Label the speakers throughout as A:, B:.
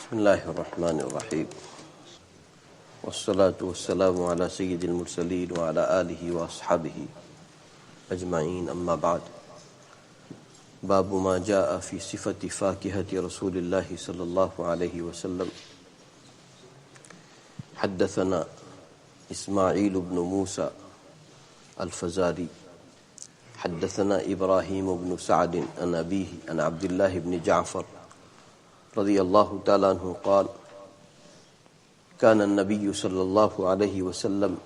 A: بسم الله الرحمن الرحيم والصلاة والسلام على سيد المرسلين وعلى آله وأصحابه أجمعين أما بعد باب ما جاء في صفة فاكهة رسول الله صلى الله عليه وسلم حدثنا إسماعيل بن موسى الفزاري حدثنا إبراهيم بن سعد عن أبيه عن عبد الله بن جعفر رضي الله تعالى عنه قال كان النبي صلى الله عليه وسلم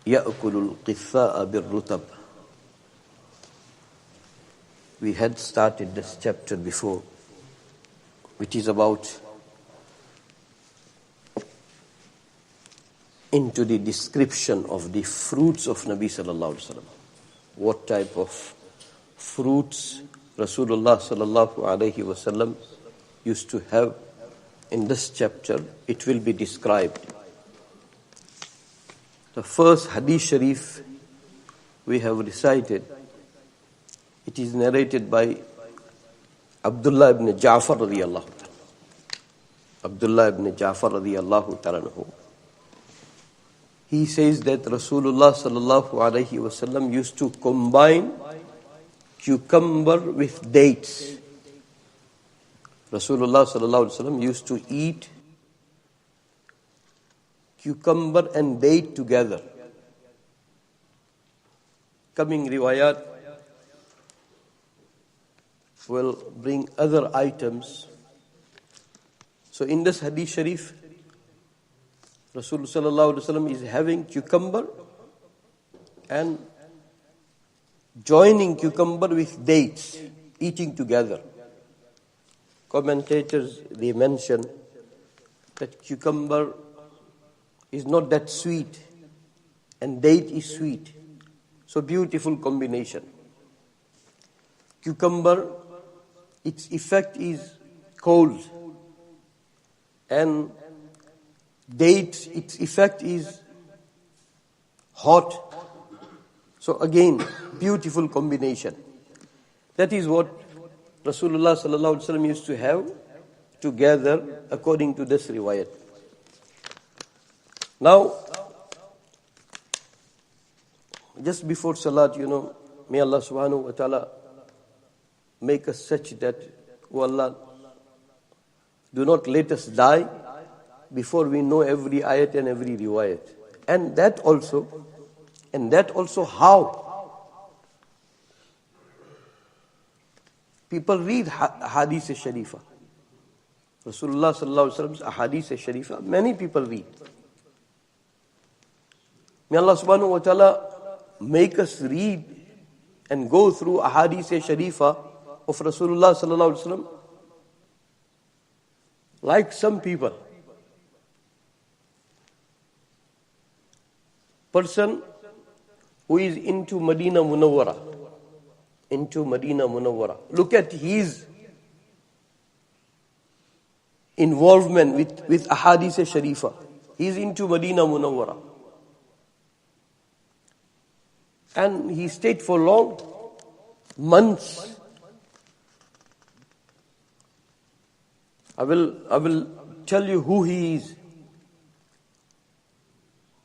A: يأكل القثاء بالرطب. We had started this chapter before, which is about into the description of the fruits of Nabi sallallahu alaihi wasallam. What type of fruits Rasulullah sallallahu alaihi wasallam used to have. In this chapter, it will be described. The first hadith sharif we have recited, it is narrated by Abdullah ibn Ja'far radiyallahu ta'ala. Abdullah ibn Ja'far radiyallahu ta'ala. He says that Rasulullah sallallahu alaihi wasallam used to combine cucumber with dates. Rasulullah sallallahu alaihi wasallam used to eat cucumber and date together. Coming riwayat will bring other items. So in this hadith sharif, Rasulullah sallallahu alaihi wasallam is having cucumber and joining cucumber with dates, eating together. Commentators, they mention that cucumber is not that sweet and date is sweet. So beautiful combination. Cucumber, its effect is cold, and date, its effect is hot. So again, beautiful combination. That is what Rasulullah sallallahu alaihi wasallam used to have together according to this riwayat. Now, just before Salat, may Allah subhanahu wa ta'ala make us such that, oh Allah, do not let us die before we know every ayat and every riwayat. And that also how people read hadith sharifa. Rasulullah sallallahu alaihi wasallam's hadith sharifa, many people read. May Allah subhanahu wa ta'ala make us read and go through hadith sharifa of Rasulullah sallallahu alaihi wasallam like some people. Person who is into Medina Munawwara. Look at his involvement with ahadith sharifa. He is into Medina Munawwara. And he stayed for long months. I will tell you who he is.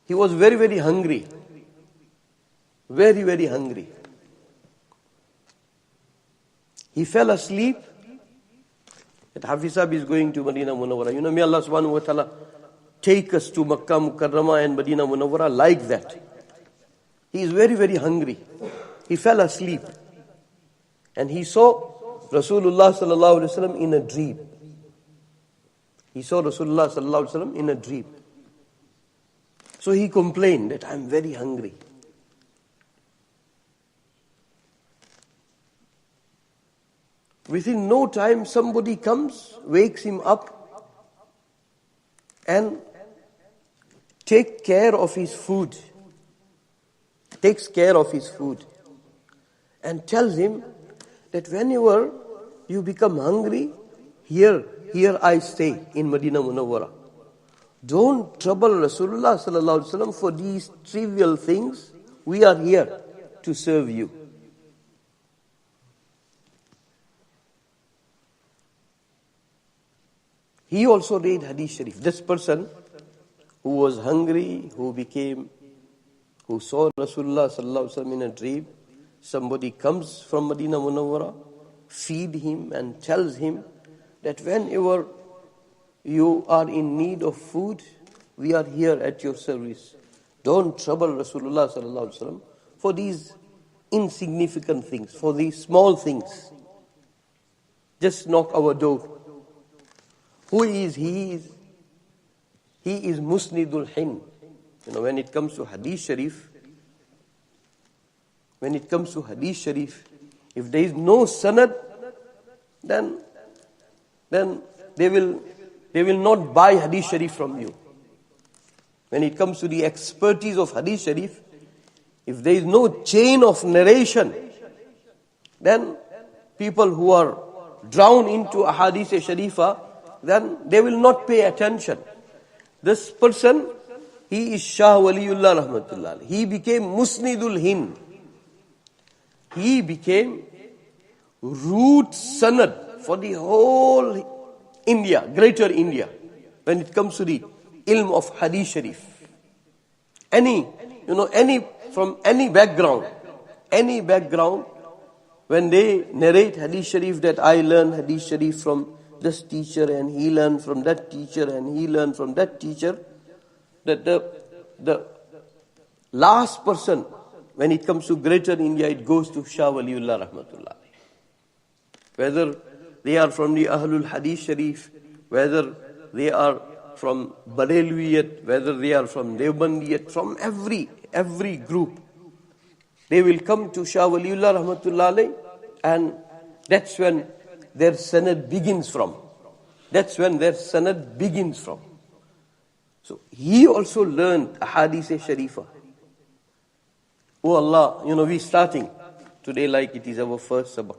A: He was very, very hungry. Very, very hungry. He fell asleep. That Hafizab is going to Medina Munawwara. May Allah subhanahu wa ta'ala take us to Makkah Mukarramah and Medina Munawwara like that. He is very, very hungry. He fell asleep. And he saw Rasulullah sallallahu alaihi wasallam in a dream. So he complained that I'm very hungry. Within no time, somebody comes, wakes him up, and takes care of his food. And tells him that whenever you become hungry, here I stay in Medina Munawwara. Don't trouble Rasulullah sallallahu alaihi wasallam for these trivial things. We are here to serve you. he also read Hadith Sharif. This person who was hungry, who saw Rasulullah sallallahu alaihi wasallam in a dream, somebody comes from Medina Munawwara, feed him and tells him that whenever you are in need of food, we are here at your service. Don't trouble Rasulullah sallallahu alaihi wasallam for these insignificant things, for these small things. Just knock our door. Who is he? He is Musnidul Hin. When it comes to Hadith Sharif, if there is no sanad, then they will not buy Hadith Sharif from you. When it comes to the expertise of Hadith Sharif, if there is no chain of narration, then people who are drowned into Ahadith Sharifa, then they will not pay attention. This person, he is Shah Waliullah Rahmatullah. He became Musnidul Hind. He became root sanad for the whole India, greater India, when it comes to the ilm of Hadith Sharif. From any background, when they narrate Hadith Sharif that I learned Hadith Sharif from this teacher and he learned from that teacher and he learned from that teacher, that the last person, when it comes to greater India, it goes to Shah Waliullah Rahmatullah. Whether they are from the Ahlul Hadith Sharif, whether they are from Barelwiyat, whether they are from Devbandiyat, from every group, they will come to Shah Waliullah Rahmatullah, and that's when their sanad begins from. So he also learned Ahadith Sharifa. Oh Allah, we starting today like it is our first sabah.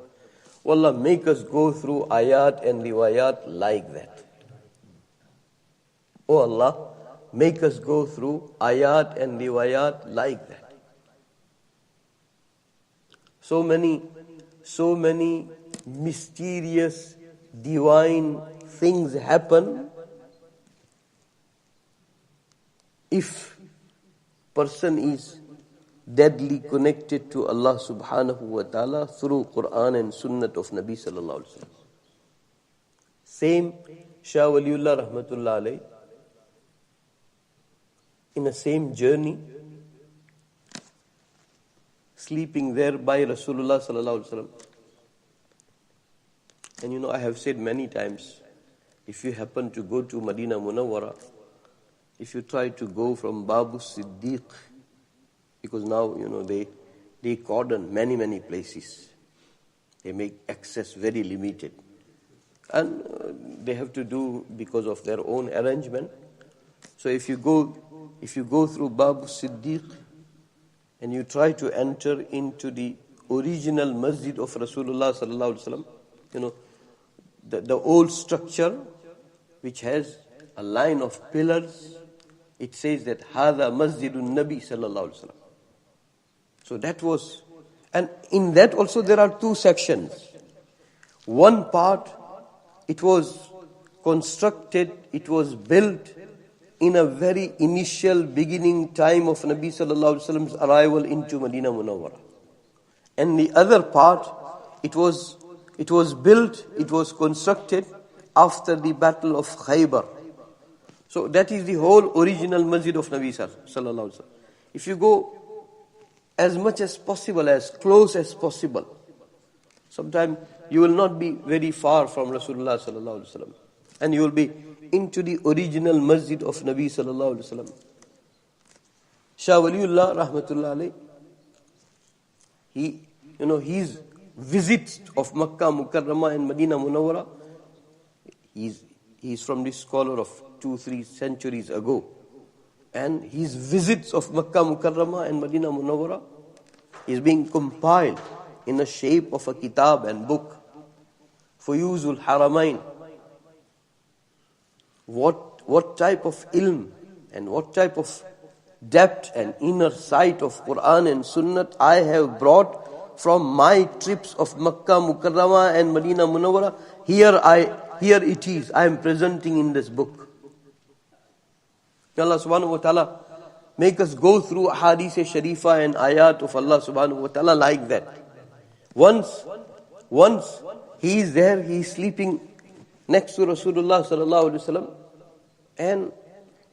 A: Oh Allah, make us go through ayat and riwayat like that. Oh Allah, make us go through ayat and riwayat like that. So many mysterious, divine things happen if person is deadly connected to Allah subhanahu wa ta'ala through Quran and Sunnah of Nabi sallallahu alaihi wasallam. Same Shah Waliullah Rahmatullah alayhi, in the same journey, sleeping there by Rasulullah sallallahu alaihi wasallam. And I have said many times, if you happen to go to Medina Munawwara, if you try to go from Babu Siddiq, because now, they cordon many places. They make access very limited. And they have to do because of their own arrangement. So if you go through Babu Siddiq and you try to enter into the original masjid of Rasulullah sallallahu alaihi wasallam, the old structure which has a line of pillars, it says that Hada Masjidun Nabi sallallahu alaihi wasallam. So that was, and in that also there are two sections. One part, it was constructed, it was built in a very initial beginning time of Nabi sallallahu alaihi wasallam's arrival into Medina Munawwara. And the other part, it was built, it was constructed after the battle of Khaybar. So that is the whole original masjid of Nabi sallallahu alaihi wasallam. If you go as much as possible, as close as possible, sometimes you will not be very far from Rasulullah sallallahu alaihi wasallam, and you will be into the original masjid of Nabi sallallahu alaihi wasallam. Shah Waliullah Rahmatullah alayhi, his visits of Makkah Mukarramah and Medina Munawwara, he's from the scholar of 2-3 centuries ago. And his visits of Makkah Mukarramah and Medina Munawwara is being compiled in the shape of a kitab and book. Fuyuzul Haramain. What type of ilm and what type of depth and inner sight of Quran and Sunnah I have brought from my trips of Makkah Mukarramah and Medina Munawwara, here it is, I am presenting in this book. May Allah subhanahu wa ta'ala make us go through hadith sharifa and ayat of Allah subhanahu wa ta'ala like that. Once he is there, he is sleeping next to Rasulullah sallallahu alaihi wasallam, and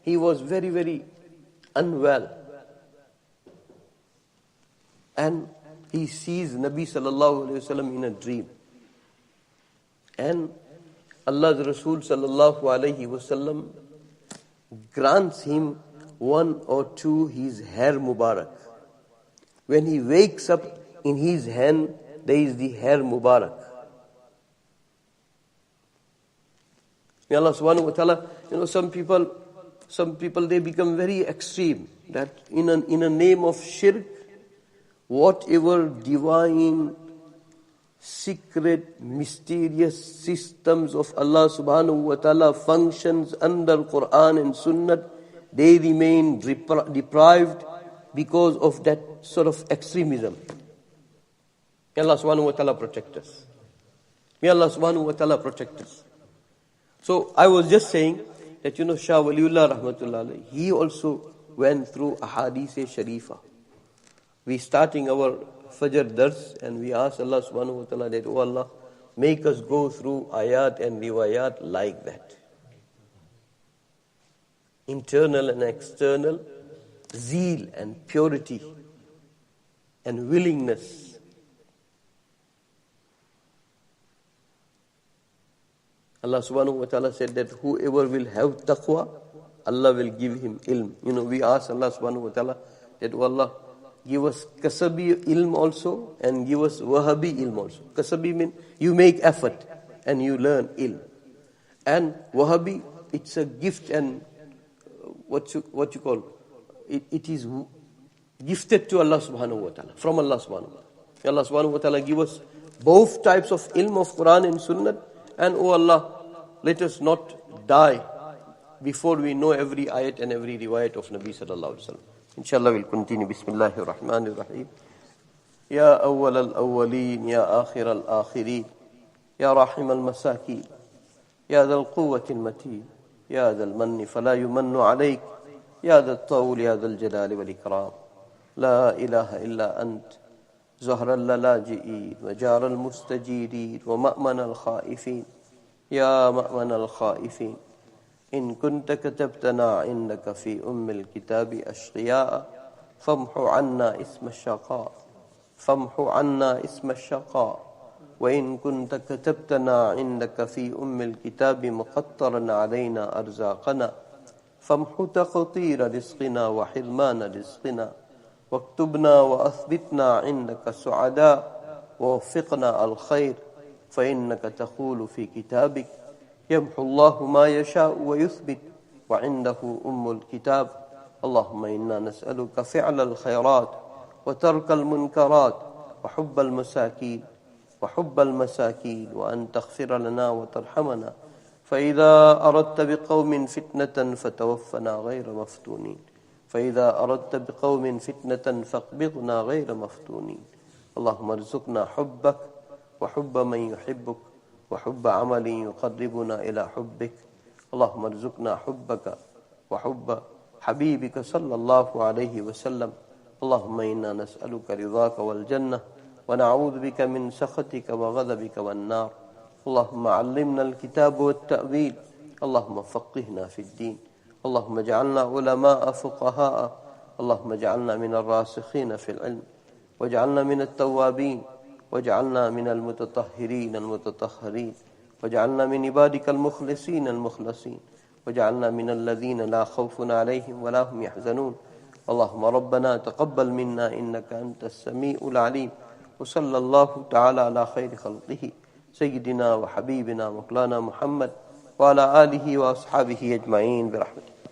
A: he was very, very unwell. And he sees Nabi sallallahu alaihi wasallam in a dream. And Allah's Rasul sallallahu alaihi wasallam grants him one or two his hair Mubarak. When he wakes up, in his hand there is the hair Mubarak. May Allah subhanahu wa ta'ala, some people they become very extreme, that in a name of shirk, whatever divine, secret, mysterious systems of Allah subhanahu wa ta'ala functions under Quran and Sunnah, they remain deprived because of that sort of extremism. May Allah subhanahu wa ta'ala protect us. May Allah subhanahu wa ta'ala protect us. So I was just saying that Shah Waliullah rahmatullah alayhi, he also went through ahadith sharifa. We starting our Fajr Dars, and we ask Allah subhanahu wa ta'ala that, oh Allah, make us go through ayat and riwayat like that. Internal and external, zeal and purity and willingness. Allah subhanahu wa ta'ala said that whoever will have taqwa, Allah will give him ilm. We ask Allah subhanahu wa ta'ala that, oh Allah, give us kasabi ilm also and give us wahabi ilm also. Kasabi means you make effort and you learn ilm. And wahabi, it's a gift, and what you call, it is gifted to Allah subhanahu wa ta'ala, from Allah subhanahu wa ta'ala. May Allah subhanahu wa ta'ala give us both types of ilm of Quran and Sunnah. And oh Allah, let us not die before we know every ayat and every riwayat of Nabi sallallahu alaihi wasallam. Inshallah we'll continue. Bismillahir Rahmanir Rahim. Ya awwal al-awwalin, ya akhir al-akhirin, ya rahim al-masakin, ya dhal quwwati al-matin, ya dhal manni fala yumannu alayk, ya dhal tawl, ya dhal jalali wal ikram. La ilaha illa ant. زهر الللاجئين وجار المستجيرين ومأمن الخائفين يا مأمن الخائفين إن كنت كتبتنا عندك في الكتاب أشقياء فامحو عنا اسم الشقاء وإن كنت كتبتنا عندك في الكتاب مقطرا علينا أرزاقنا فامحو تقطير رزقنا وحرمان رزقنا واكتبنا وأثبتنا عندك سعداء ووفقنا الخير فإنك تقول في كتابك يمحو الله ما يشاء ويثبت وعنده الكتاب. اللهم إنا نسألك فعل الخيرات وترك المنكرات وحب المساكين وأن تغفر لنا وترحمنا فإذا أردت بقوم فتنة فتوفنا غير مفتونين فإذا أردت بقوم فتنة فاقبضنا غير مفتونين. اللهم ارزقنا حبك وحب من يحبك وحب عمل يقربنا إلى حبك. اللهم ارزقنا حبك وحب حبيبك صلى الله عليه وسلم. اللهم إنا نسألك رضاك والجنة ونعوذ بك من سخطك وغضبك والنار. اللهم علمنا الكتاب والتأويل. اللهم فقهنا في الدين. اللهم اجعلنا علماء فقهاء. اللهم اجعلنا من الراسخين في العلم واجعلنا من التوابين واجعلنا من المتطهرين المتطهرين واجعلنا من عبادك المخلصين المخلصين واجعلنا من الذين لا خوف عليهم ولا هم يحزنون. اللهم ربنا تقبل منا إنك أنت السميع العليم. وصلى الله تعالى على خير خلقه سيدنا وحبيبنا مولانا محمد وعلى آله وأصحابه أجمعين برحمته.